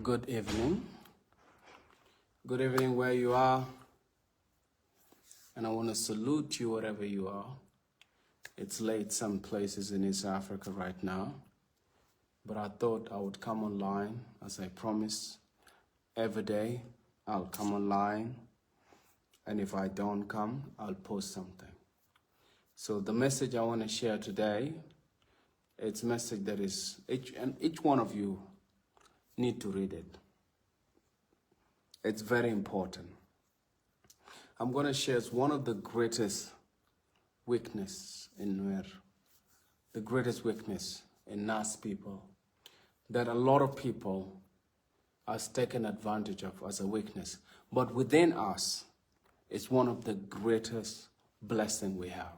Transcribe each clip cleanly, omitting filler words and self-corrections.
Good evening. Good evening where you are. And I want to salute you wherever you are. It's late some places in East Africa right now. But I thought I would come online as I promised. Every day I'll come online. And if I don't come, I'll post something. So the message I want to share today, it's a message that is, each one of you need to read it. It's very important. I'm going to share one of the greatest weakness in Nuer, the greatest weakness in Nas people, that a lot of people are taken advantage of as a weakness. But within us, it's one of the greatest blessings we have.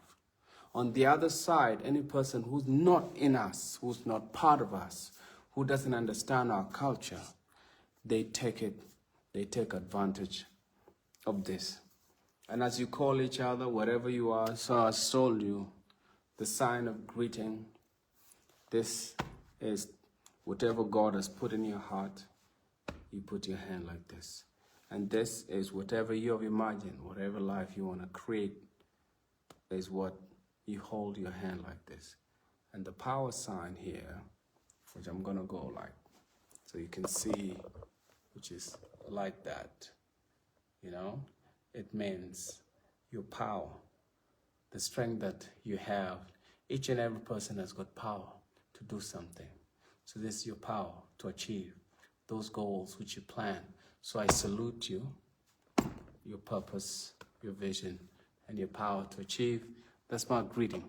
On the other side, any person who's not in us, who's not part of us, who doesn't understand our culture, they take advantage of this. And as you call each other, wherever you are, so I told you, the sign of greeting, this is whatever God has put in your heart, you put your hand like this. And this is whatever you have imagined, whatever life you want to create, is what you hold your hand like this. And the power sign here, which I'm going to go like, so you can see, which is like that, it means your power, the strength that you have. Each and every person has got power to do something. So this is your power to achieve those goals which you plan. So I salute you, your purpose, your vision, and your power to achieve. That's my greeting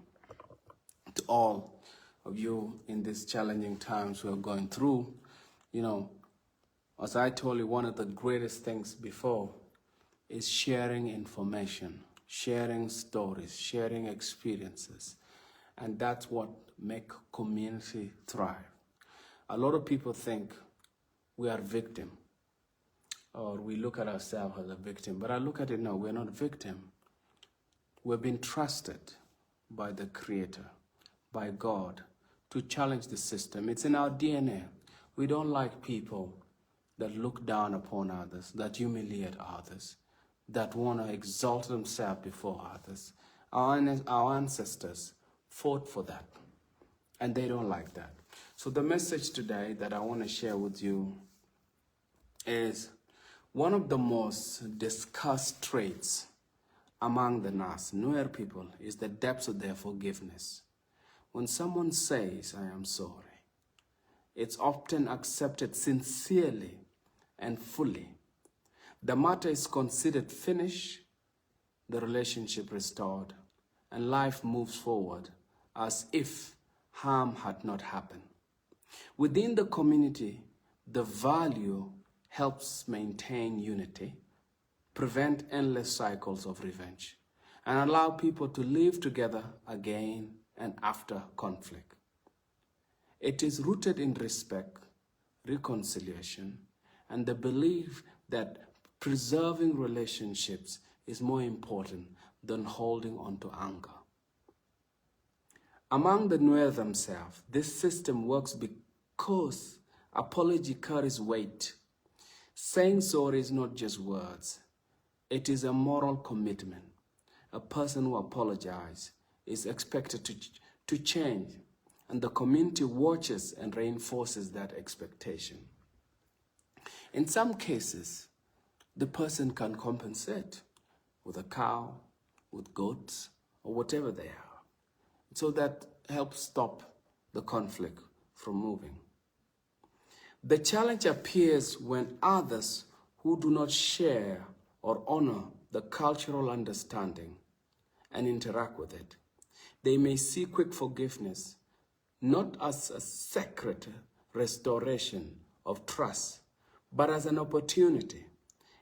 to all of you in these challenging times we're going through. As I told you, one of the greatest things before is sharing information, sharing stories, sharing experiences. And that's what makes community thrive. A lot of people think we are victim, or we look at ourselves as a victim. But I look at it, no, we're not a victim. We've been trusted by the Creator, by God, to challenge the system. It's in our DNA. We don't like people that look down upon others, that humiliate others, that want to exalt themselves before others. Our ancestors fought for that, and they don't like that. So the message today that I want to share with you is one of the most discussed traits among the Nas, Nuer people, is the depth of their forgiveness. When someone says, I am sorry, it's often accepted sincerely and fully. The matter is considered finished, the relationship restored, and life moves forward as if harm had not happened. Within the community, the value helps maintain unity, prevent endless cycles of revenge, and allow people to live together again and after conflict. It is rooted in respect, reconciliation, and the belief that preserving relationships is more important than holding on to anger. Among the Nuer themselves, this system works because apology carries weight. Saying sorry is not just words. It is a moral commitment. A person who apologizes is expected to change, and the community watches and reinforces that expectation. In some cases, the person can compensate with a cow, with goats, or whatever they are. So that helps stop the conflict from moving. The challenge appears when others who do not share or honor the cultural understanding and interact with it. They may see quick forgiveness, not as a sacred restoration of trust, but as an opportunity.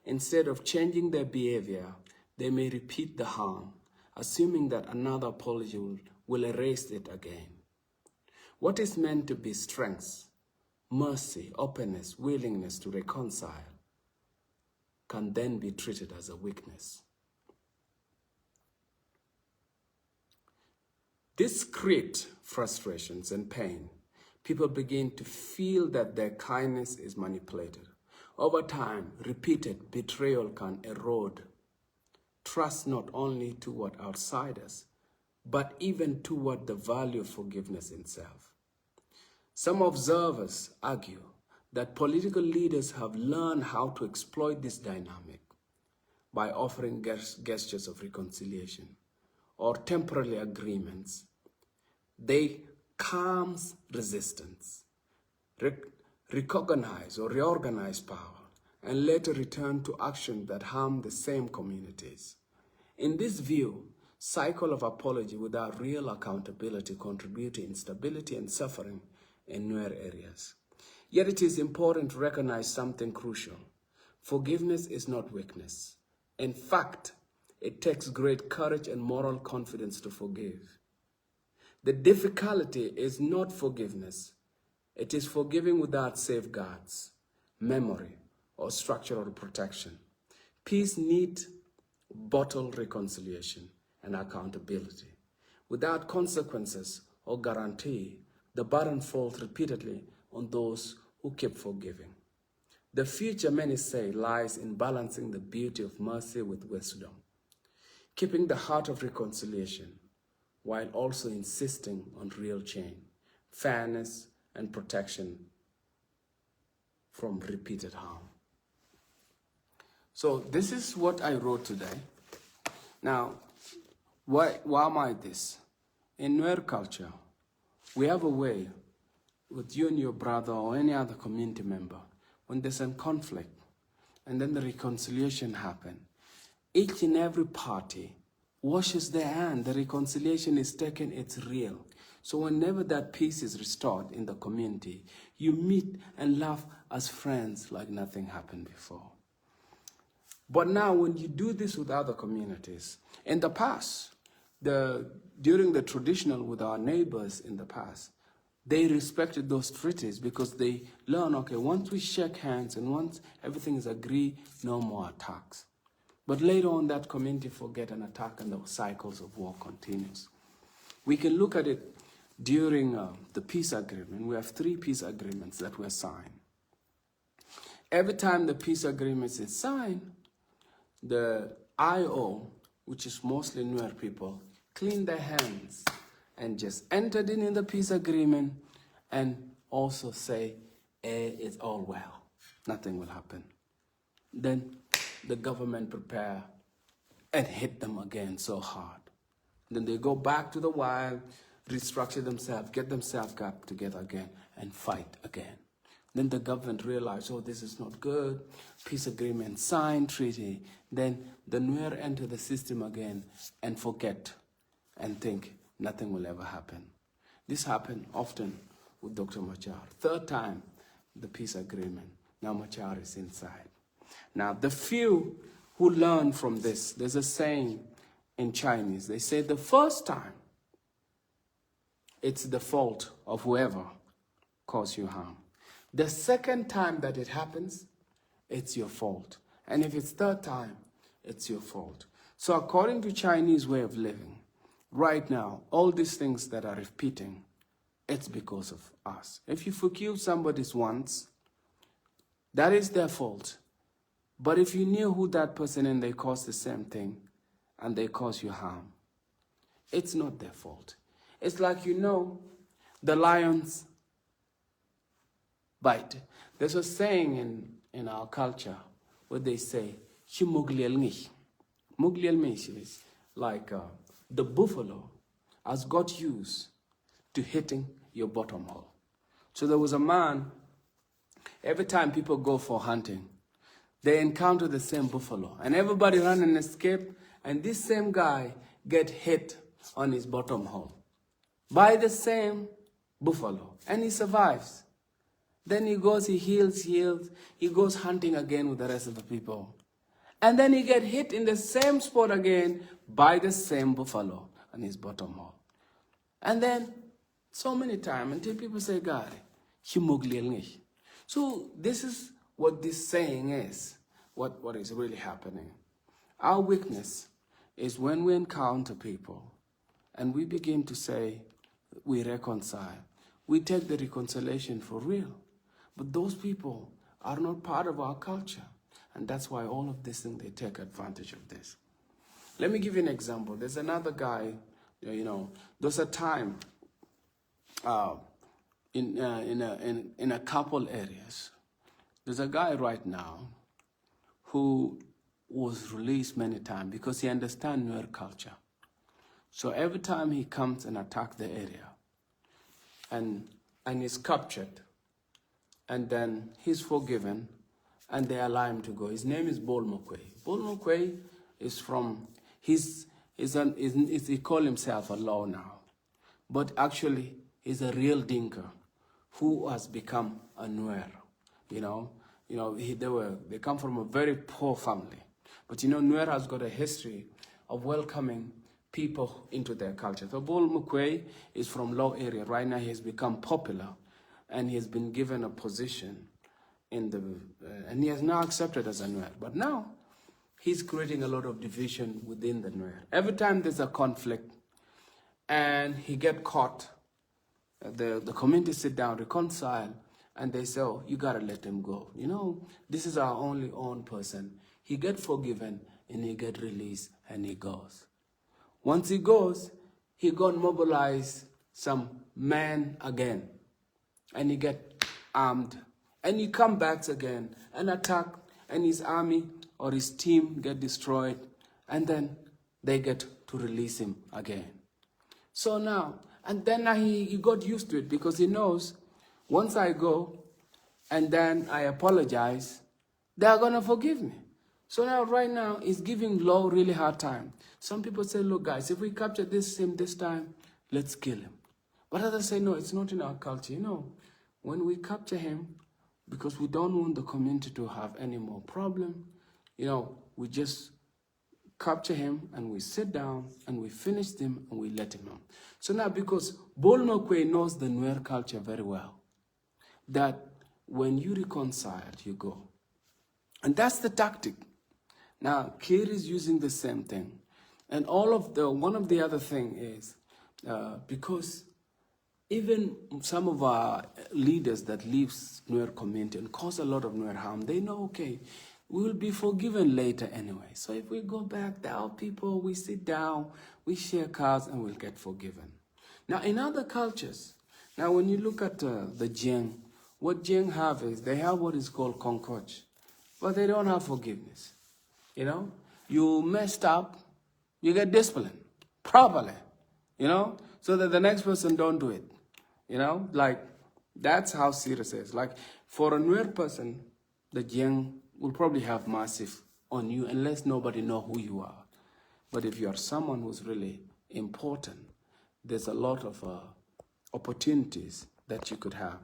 Instead of changing their behavior, they may repeat the harm, assuming that another apology will erase it again. What is meant to be strength, mercy, openness, willingness to reconcile, can then be treated as a weakness. This creates frustrations and pain people begin to feel that their kindness is manipulated. Over time, repeated betrayal can erode trust not only toward outsiders, but even toward the value of forgiveness itself. Some observers argue that political leaders have learned how to exploit this dynamic by offering gestures of reconciliation or temporary agreements. They calm resistance, recognize or reorganize power, and later return to action that harm the same communities. In this view, cycle of apology without real accountability contribute to instability and suffering in Nuer areas. Yet it is important to recognize something crucial. Forgiveness is not weakness. In fact, it takes great courage and moral confidence to forgive. The difficulty is not forgiveness. It is forgiving without safeguards, memory, or structural protection. Peace needs bottled reconciliation and accountability. Without consequences or guarantee, the burden falls repeatedly on those who keep forgiving. The future, many say, lies in balancing the beauty of mercy with wisdom, keeping the heart of reconciliation while also insisting on real change, fairness, and protection from repeated harm. So this is what I wrote today. Now, why am I this? In Nuer culture, we have a way with you and your brother or any other community member, when there's a conflict and then the reconciliation happens, each and every party washes their hand. The reconciliation is taken, it's real. So whenever that peace is restored in the community, you meet and laugh as friends like nothing happened before. But now when you do this with other communities, in the past, during the traditional with our neighbors in the past, they respected those treaties because they learn, okay, once we shake hands and once everything is agreed, no more attacks. But later on, that community forget an attack and the cycles of war continues. We can look at it during the peace agreement. We have 3 peace agreements that were signed. Every time the peace agreement is signed, the IO, which is mostly Nuer people, clean their hands and just entered in the peace agreement and also say, it's all well, nothing will happen. Then the government prepare and hit them again so hard. Then they go back to the wild, restructure themselves, get themselves back together again, and fight again. Then the government realized, oh, this is not good. Peace agreement, signed, treaty. Then the Nuer enter the system again and forget and think nothing will ever happen. This happened often with Dr. Machar. 3rd time, the peace agreement. Now Machar is inside. Now, the few who learn from this, there's a saying in Chinese. They say the first time, it's the fault of whoever caused you harm. The second time that it happens, it's your fault. And if it's 3rd time, it's your fault. So according to Chinese way of living, right now, all these things that are repeating, it's because of us. If you forgive somebody once, that is their fault. But if you knew who that person and they caused the same thing and they cause you harm, it's not their fault. It's like, the lions bite. There's a saying in our culture where they say, is like the buffalo has got used to hitting your bottom hole. So there was a man, every time people go for hunting, they encounter the same buffalo. And everybody run and escape, and this same guy get hit on his bottom hole by the same buffalo, and he survives. Then he goes, he heals, he goes hunting again with the rest of the people. And then he get hit in the same spot again by the same buffalo on his bottom hole. And then, so many times, until people say, God, so this is what this saying is, what is really happening. Our weakness is when we encounter people and we begin to say, we reconcile. we take the reconciliation for real. But those people are not part of our culture. And that's why all of these things, they take advantage of this. Let me give you an example. There's another guy, there's a time in a couple areas. There's a guy right now who was released many times because he understands Nuer culture. So every time he comes and attacks the area and is captured, and then he's forgiven, and they allow him to go. His name is Bol Mokwei. Bol Mokwei is from, he call himself a law now, but actually he's a real Dinka who has become a Nuer. They come from a very poor family. But Nuer has got a history of welcoming people into their culture. So Bol Mokwei is from Law area. Right now he has become popular and he has been given a position and he has now accepted as a Nuer. But now he's creating a lot of division within the Nuer. Every time there's a conflict and he get caught, the community sit down, reconcile, and they say, oh, you gotta let him go. This is our only own person. He get forgiven and he get released and he goes. Once he goes, he gonna mobilize some men again and he get armed and he come back again and attack and his army or his team get destroyed and then they get to release him again. So now, and then he got used to it because he knows once I go and then I apologize, they are gonna forgive me. So now, right now, he's giving Law really hard time. Some people say, look, guys, if we capture him this time, let's kill him. But others say, no, it's not in our culture. When we capture him, because we don't want the community to have any more problem, we just capture him and we sit down and we finish him and we let him out. So now, because Bol Mokwei knows the Nuer culture very well, that when you reconcile, you go. And that's the tactic. Now, Kir is using the same thing. And one of the other thing is, because even some of our leaders that leave Nuer community and cause a lot of Nuer harm, they know, okay, we will be forgiven later anyway. So if we go back, there are people, we sit down, we share cars, and we'll get forgiven. Now, in other cultures, now when you look at the Jiang, what Jiang have is, they have what is called concord, but they don't have forgiveness. You messed up, you get disciplined properly, so that the next person don't do it. That's how serious it is. Like, for a Nuer person, the Jiang will probably have massive on you unless nobody know who you are. But if you are someone who's really important, there's a lot of opportunities that you could have.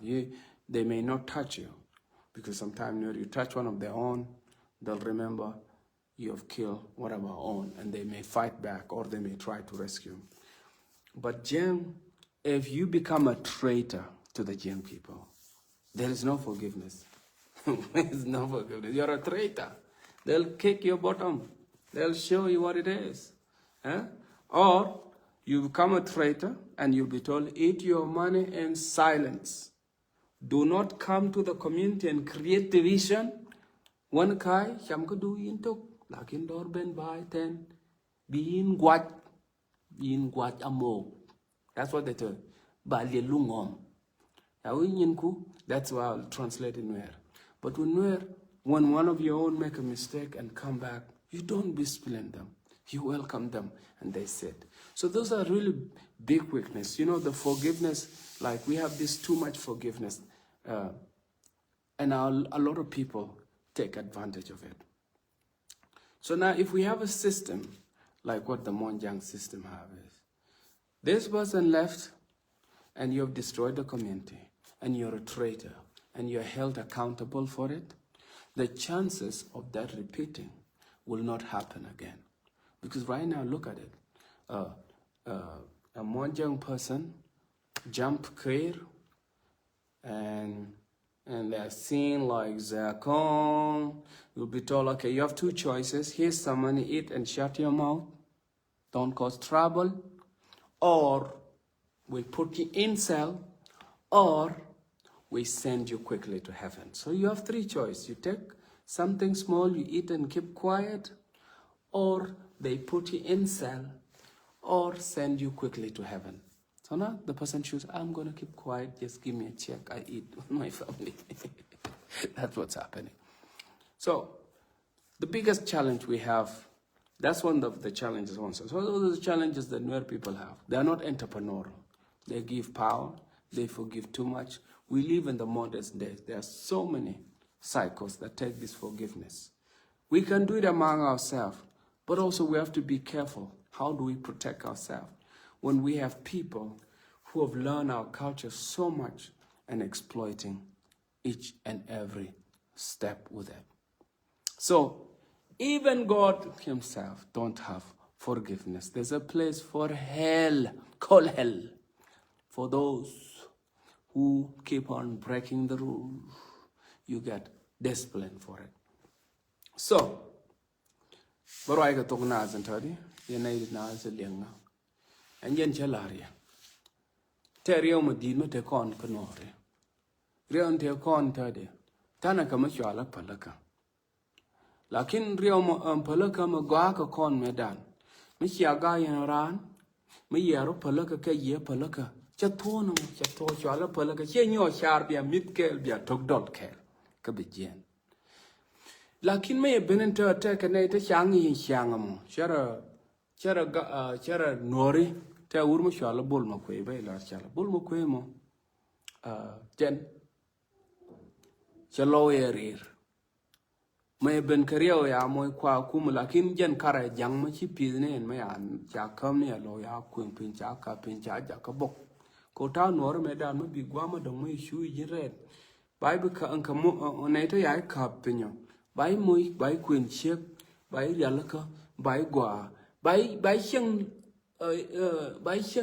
They may not touch you, because sometimes you touch one of their own, they'll remember you have killed one of our own, and they may fight back or they may try to rescue. But Jiang, if you become a traitor to the Jiang people, there is no forgiveness. There's no forgiveness. You're a traitor. They'll kick your bottom. They'll show you what it is. Or you become a traitor and you'll be told, eat your money in silence. Do not come to the community and create division. One kai, sham do yin tok, lakin dor ben bai ten, bin guat amo. That's what they tell. Bali lungom. That's why I'll translate in Nuer. But when one of your own make a mistake and come back, you don't discipline them. You welcome them and they sit. So those are really big weakness. The forgiveness, like we have this too much forgiveness. And a lot of people take advantage of it. So now if we have a system like what the Monjang system have is, this person left and you have destroyed the community and you're a traitor and you're held accountable for it, the chances of that repeating will not happen again. Because right now, look at it. A Monjang person jump clear and they're seen like Zakon. You'll be told, okay, you have two choices. Here's some money, eat and shut your mouth. Don't cause trouble. Or we'll put you in cell, or we send you quickly to heaven. So you have 3 choices. You take something small, you eat and keep quiet, or they put you in cell, or send you quickly to heaven. So now the person chooses, I'm going to keep quiet, just give me a check, I eat with my family. That's what's happening. So the biggest challenge we have, that's one of the challenges also. So those are the challenges that Nuer people have. They are not entrepreneurial. They give power, they forgive too much. We live in the modern days. There are so many cycles that take this forgiveness. We can do it among ourselves, but also we have to be careful. How do we protect ourselves when we have people who have learned our culture so much and exploiting each and every step with it? So even God himself don't have forgiveness. There's a place for hell, called hell, for those who keep on breaking the rules. You get discipline for it. So, baru ga tok na zan tadi, yana na zan lianga. And yen chalaria. Te rio mo di me te kon kanore. Rio te kon tadi. Tana kama shwala palaka. Lakin rio mo palaka mo gwa ka kon medan. Me shiaga yan ran. Me yero palaka ke ye palaka. Cha tono cha to shwala palaka. Che nyo shar bia mitkel bia tok dot kel. Ka bijien. Lakin me benen te kane te shangi shangamo. Chara nori te urmo shwala bol ma kwe ba ila shala. Bol ma kwe mo jen chalo erir. Me ben kariyo ya mo kwa kum lakin jen kara jang ma chi pizne en me ya cha kam ne lo ya kuin pin cha ka pin cha ja ka bok. Ko ta nor me dan ma bi gwa ma dong me shu yire. Bai bi ka an ka mo ne to ya ka pinyo. Bai mui bai kuin chek bai yalaka bai gwa bai sheng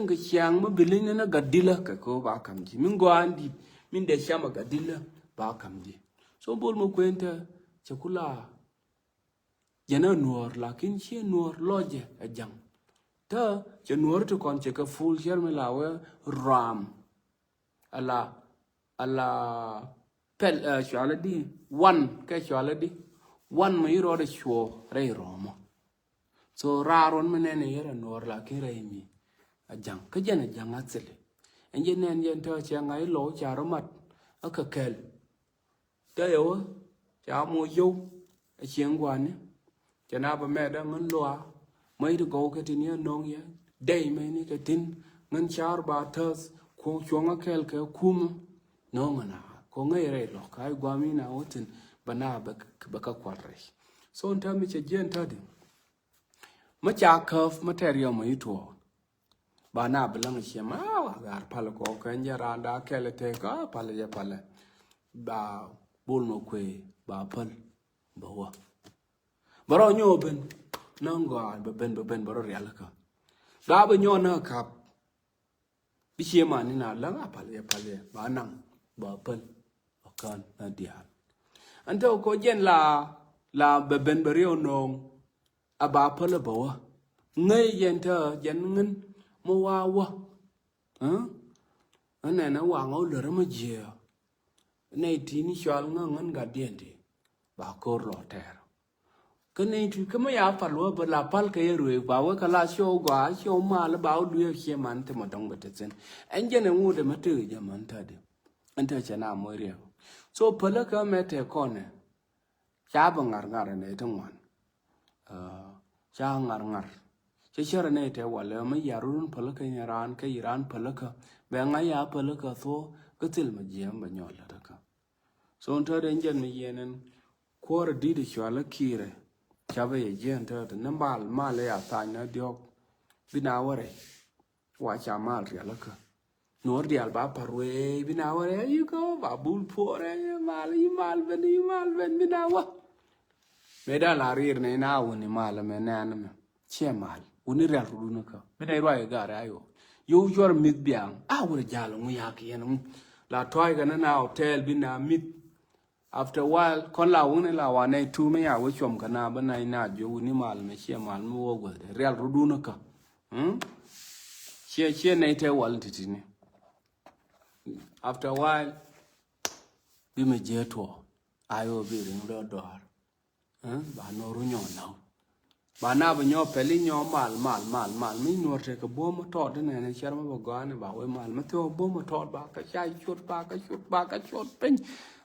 cái chiang mà bilin nó gadila cái cô ba cầm gì mình quan đi mình để xem mà gadila ba cầm gì số bol một quên thế chakula jana nuor lakin chia nuor loje ajang ta che nuor to kon che ka full share me lawe ram ala pel shwala di one cái shwala di one mai ro de shwo rei romo. So raron menene yera nor la kiremi ajang ka jana jang atsele enje nen yen to changa I lo charo mat akakel ta yo cha mo yo a chiengwane chana ba me da man lo mai to go ka tin ya nong ya dei me ni ka tin ngan char ba thas ko chonga kel ka kum no ngana ko ngai re lo kai gwami na wotin bana ba ka kwarre so on ta mi che jen ta di ma cha curve material ma ito ba na belang chema gar pal ko kan ya randa kele te ka pal ya pal ba bul no kwe ba pal ba wa baro nyo ben nango ba ben baro real ka da ba nyo na kap bi chema ni na lang pal ya ba nang ba pal kan na diaal anto ko jen la ba ben baro no aba pala bawa ngay yenta janngin mo wawa ana na wa ngau le ma je nei tini shwal ngan ga diende ba kor lo ter kene tu kama ya palwa ba la pal ka yeru ba wa kala sho gwa sho ma la ba du ye che man te ma dong betezen en jene ngude ma te ja man ta de anta chana mo re so pala ka mete kone cha ba ngar ne tongwan cha ngar che chara ne te wala ma yarun palaka yaran ka iran palaka be nga ya palaka so katil ma jam ba nyola ka so onta den jen mi yenen kor di de chwala kire cha ba ye jen ta de nambal mal ya ta na diok bina ware wa cha mal ri alaka nor di alba parwe bina ware you go ba bul pore mal ben bina wa meda la rir ne na woni mal me nan me che mal woni real runaka meda ro ay gare ayo yo jor mit biang wor jalo mu yak yen la toy ga na hotel bina mit after a while kon la woni la wa ne tu me ya wo chom kana ba na jo woni mal me che mal mu wo go real runaka che ne te wal titini After a while, be me jeto. I will be in the door. Ba no runyo now. Ba na ba nyo peli nyo mal. Mi no take a bomb to den and share my gun ba we mal. Mateo bomb to ba ka chai shoot ba ka shoot pin.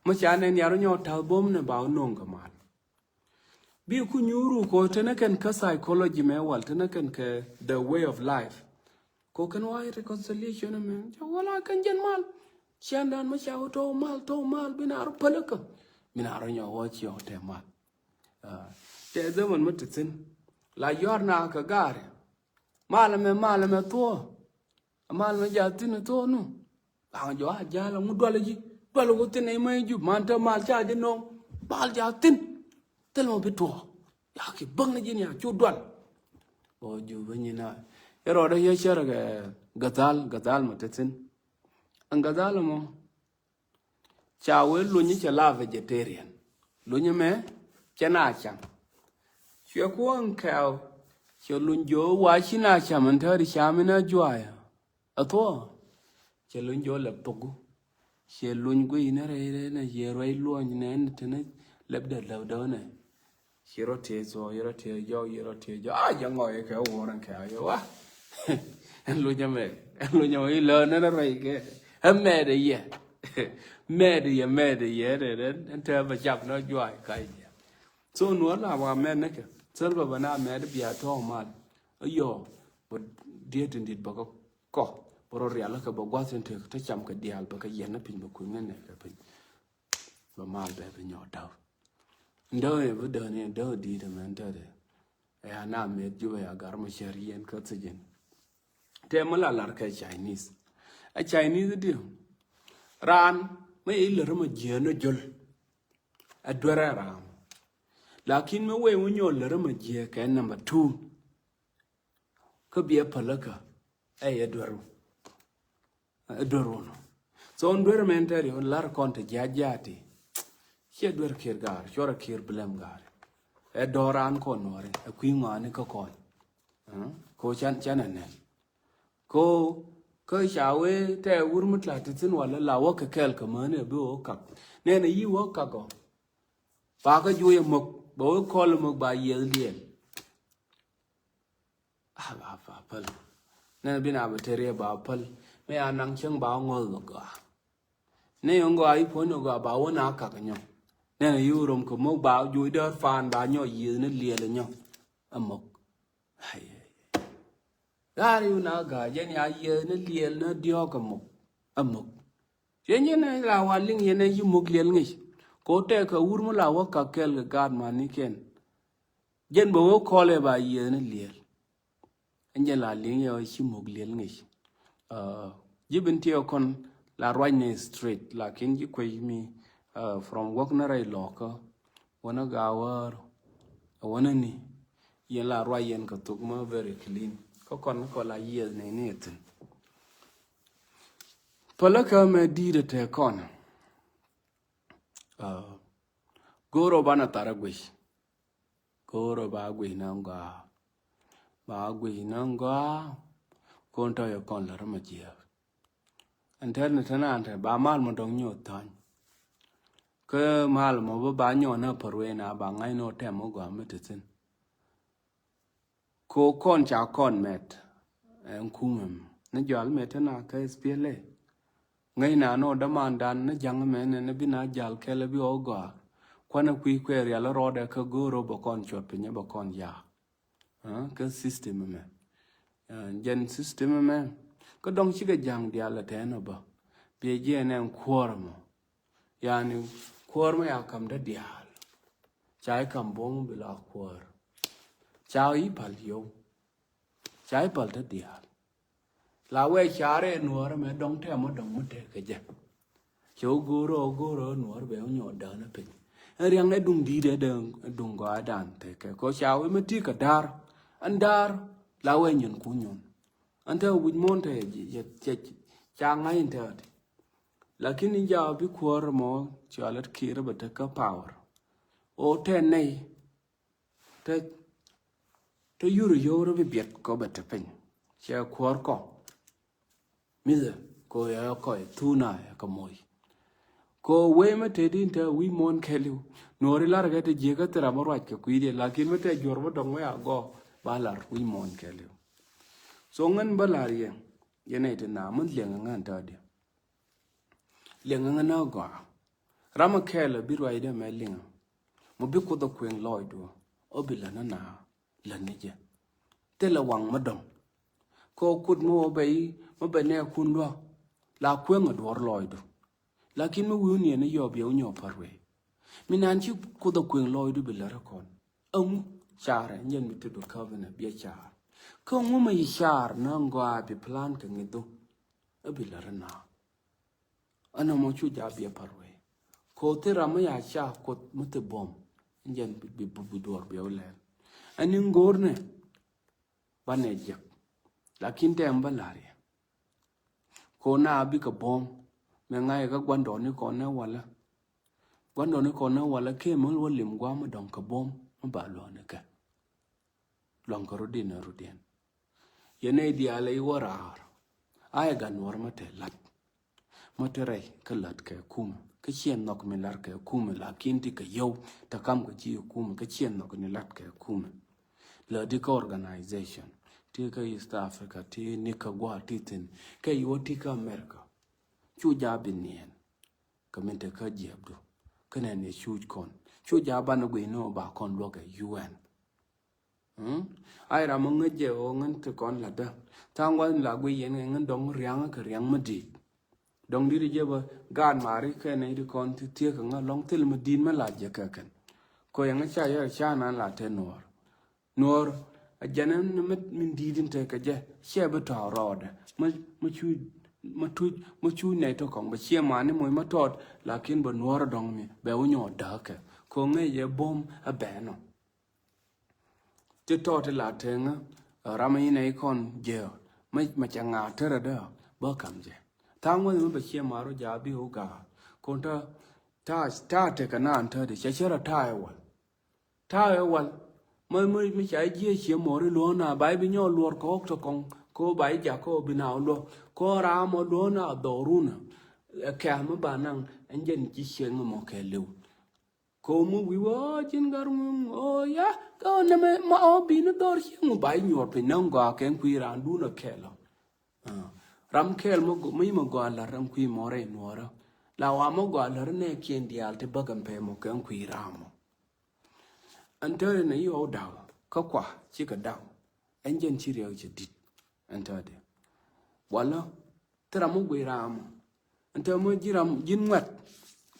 Machan and yaronyo tal bomb ne ba nonga mal. Bi ku nyuru ko tenaken ka psychology me wal tenaken ke the way of life. Ko kan wa reconciliation me. Wala kan jen mal. Shandan ma chawo to mal binaru palaka. Minaro nyo watch yo te mal. Te zaman mutitsin la yorna ka gare malame to malame jatin to no ang jo ajala mu dwale ko tin mai ju manta mal cha de no mal jatin tel mo beto ya ki bang na jin ya chu dwal o ju banyina ero da ye shara ga gazal mutitsin ang gazal mo cha we lu ni cha la vegetarian lu ni me chana chang Chia kuang cow, Chalunjo, washina chamantari shamina joya. A toa Chalunjo leptogu. Chalungu in a rain, a year right long and tenet, left that love done. She rotates or you're a tear, young or a cow, and cow. And Lunjame, and Lunjo, learn a rake. A mad a year. Mad a year, and tell a job no joy, kind. So no la man Silver bana mad be at all mad. Yo, but dear indeed baka ko. But real ka bagwas into a cham ka dial baka yana pin bakun and pin. But mal baby in your doubt. No ever done it, do did a man dead. I now made you a garmashari and cottagen. Temala larka Chinese. A Chinese deal. Ran may ill room a jol. A dwara ram. Lakin me we when you're little jia can number 2. Could be a palaka, a dwaro. So on dwaramentary on lar conte jajati. She dwar kirgar, sure a kir blemgar. A doran conore, a queen on a cocon. Ko chananen. Ko shawe te urmut latitin walla la waka kelkamane bo cup. Then a ye walk a go. Paka juya muk. Bo call him by yelling. Apple. Never been arbitrary about apple. May I nang chung bow all go. Nay on go I point go about 1 hour cacanyo. Then you room come mo bow you don't find by your yin and leal a mock. That you now got Jenny I yin and leal no diocamo. A mock. Jenny and I want ling yen and you mock lielnish. Ko take a urmula waka kel guard maniken. Jen bo call it by yen and leal. Angela Lienge or Shimug Lienge. Given Teocon La Royne Street, like in you me from Wagner Locker, one a gower, a one any. Yella Ryan Katugma very clean. Cocon call a year natin. Palaka me did at a corner. Goro bana taragwish. Goro bagwi nanga. Bagwi nanga. Conta your conla ramajia. And tell the tenant ba mal modong nyo tan. Ke mal mo ba nyo na perwena ba ngai no temo go ametin. Ko con cha con met. En kumem. Na jal metana ka spiele. Ngay na no damandan na jang men na bina jal kele bi oga. Kwana kui kweri ala roda ka goro bokon chot pinya bokon ya. Ka system me. Gen system me. Ka dong chiga jang dia la tena ba. Bi je na kwormo. Yani kwormo ya kam da dial. Chai kam bom bila kwor. Chai pal yo. Chai pal da dial. La we chare nuor me dong te mo dong mute ke je. Cho goro nuor be onyo da na pin. Riang ne dung di de dung go adan te ke ko chawe me ti ka dar. Andar la we nyen kunyon. Ante wit monte je cha ngai inte. Lakini ja bi kwor mo chalat kire bata ka power. O te nei te yuru yoro bi biet ko bata pin. Cha kwor ko. Mother, ko ya ko tuna ya ka moy ko we ma te din ta wi mon kelu no ri lar ga te je ga tra mo raj ka ku ide lakin ma te jor mo dong ya go balar wi mon kelu so ngan balar ye yene te na mun le ngan ta de le ngan na go rama kelu bi roi de me ling mo bi ko do kwen loy do obila na la ni je te la wang ma dong ko kut mo be ne kun do la kwen ngor loy do lakin mo wuni ne yob yo nyo parwe minan chi ko do kwen loy do bila rakon chara nyen mi to do covenant bi chara ko mo mai char na ngwa bi plan ka ngido abila rana ana mo chu ja bi parwe ko te rama ya cha ko mo te bom nyen bi bu dor bi ole ani ngorne bane je lakin te ambalari ko na bi ka bom me ngai ga gwando ni ko na wala ke mo wolim gwa mo don ka bom mo ba lo ne ka lon ko rodin yene diaal ai wara ai ga nor ma te lat mo te rai ka lat ka kum ka chien nok me lar ka kum lakin ti ka yo ta kam ko ji kum ka chien nok ni lat ka kum la di ka organization ti ka East Africa ti ni ka gwa ti tin ka yo ti ka America chu ja bin nien ka mente ka jebdo kana ne chu kon chu ja ban gwe no ba kon lo ka UN ai ra mo nge o ngan te kon la da tangwan la gwe yen ngan dong riang ka riang ma di dong di je ba gan mari ka ne di kon ti tie ka ngalong til ma din ma la je ka kan ko yang cha ya cha nan la te nor a janan min didin te ka je she ba ta rod ma chu ne to kong ba che ma ne moy ma tot lakin ba nor dong mi be u nyo da ka ko nge ye bom a be no te to te la te nga rama ine kon je ma cha nga te ra da ba kam je tang wa ba che ma ro ja bi o ga kon ta te ka nan te de che ra ta e wal mới chạy chia chia mồi luôn na bài bây giờ luộc có cho con bài giả có bên nào luôn có ra mà luôn na đồ luôn kẻ mà bà năng anh dân chỉ xem mà kẻ liu có mu quý quá trên garum ya có nằm mà ở bên nó đồ xem mà bài nhọt bên nông gà kén quý ra đun là kẻ lo ram kẻ mà mấy mà gà là ram quý mồi nuốt là mà gà là nó kén diaal thì bắt cầm pe mà kén quý ra mà antare na yo daw ka kwa chi ka daw enjen chi riyo chi dit antade wala tara mo gwe ram anta mo jiram jin wat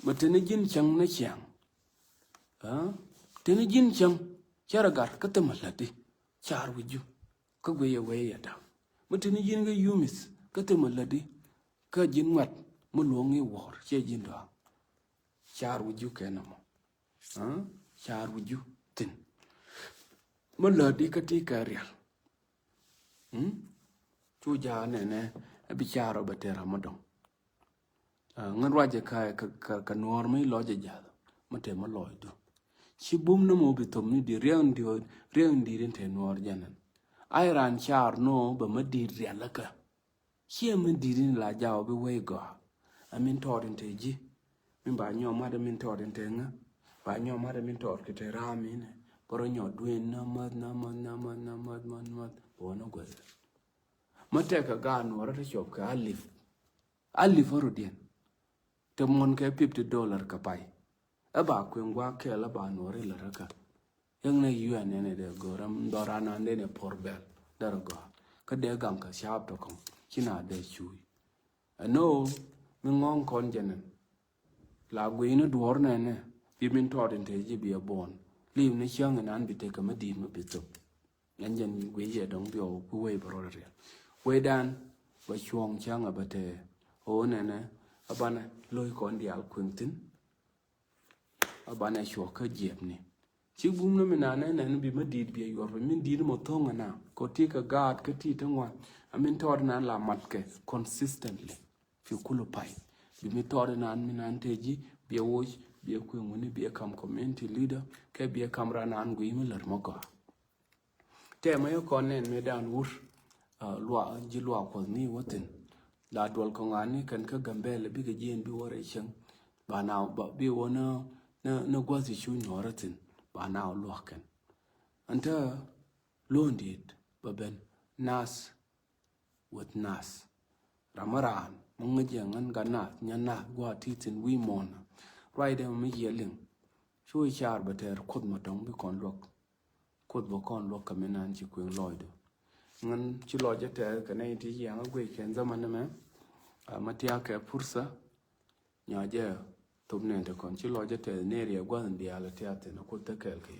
matene jin chang na chang tene jin chang chara gar ka tamalati char wuju ka gwe ya daw matene jin ga yumis ka tamalati ka jin wat mo longi wor che jin do char wuju kenamo char wuju mà lỡ đi cái tí cà riêng, chú già này bị cha rồi bị tê ra mất đông, ngân ra chỉ cái nuôi mấy lo chỉ già, mà thế mà lòi được, chỉ bùm nó mua bị tôm ní đi riêng đi đến thế nuôi ra nên, ai ran cha nó bị mất đi riêng là cả, khi mình đi đến là giàu bị quay gò, mình thọ đến thế gì, mình bảo nhau mà mình thọ đến thế ngá, bảo nhau mà mình thọ cái thế ra mình này. Pero nyo duen na mad bo no gwe mate ka gan wara ta shop ka alif orudien te mon ke $50 ka pai aba kwengwa ke la ba no re la raka yang ne UN ne de goram dorana ne porbel dar go ka de gam ka sharp to kom kina de chui no mi ngong kon jenen la gwe no duor ne bi min to den te ji bi bon liu ne chang an bi te ka ma di ma bi to yan jen we je dong bio ku we bro re we dan wa chuong chang a ba te o ne abana loi kon dial kun tin abana sho ka jeb ni chi bum no me na ne bi ma di bi yor min di mo thong na ko ti ka gad ka ti tangwa amin to na la mat ke consistently fi kulu pai bi mi to na min an te ji bi wo bi ko ngoni bi kam community leader ke bi kam rana an gui mi lar moko te ma yo kon ne me dan wur lwa ji lwa ko ni wotin la dwal ko ngani kan ka gambele bi ga jen bi wore chen ba na ba bi wona na gwazi shu nyoratin ba na loken anta londit ba ben nas with nas ramaran mun ngan ganat nyana gwa titin wi mona right am mi yeling shu char bater khod matong bi kon lok khod bo kon lok kamenan chi kwen loido ngan chi loje te kanai ti yang gwe ken zaman me matia ke pursa nyaje tobne te kon chi loje te ne ria gwan diaal te ate na ko te kel ke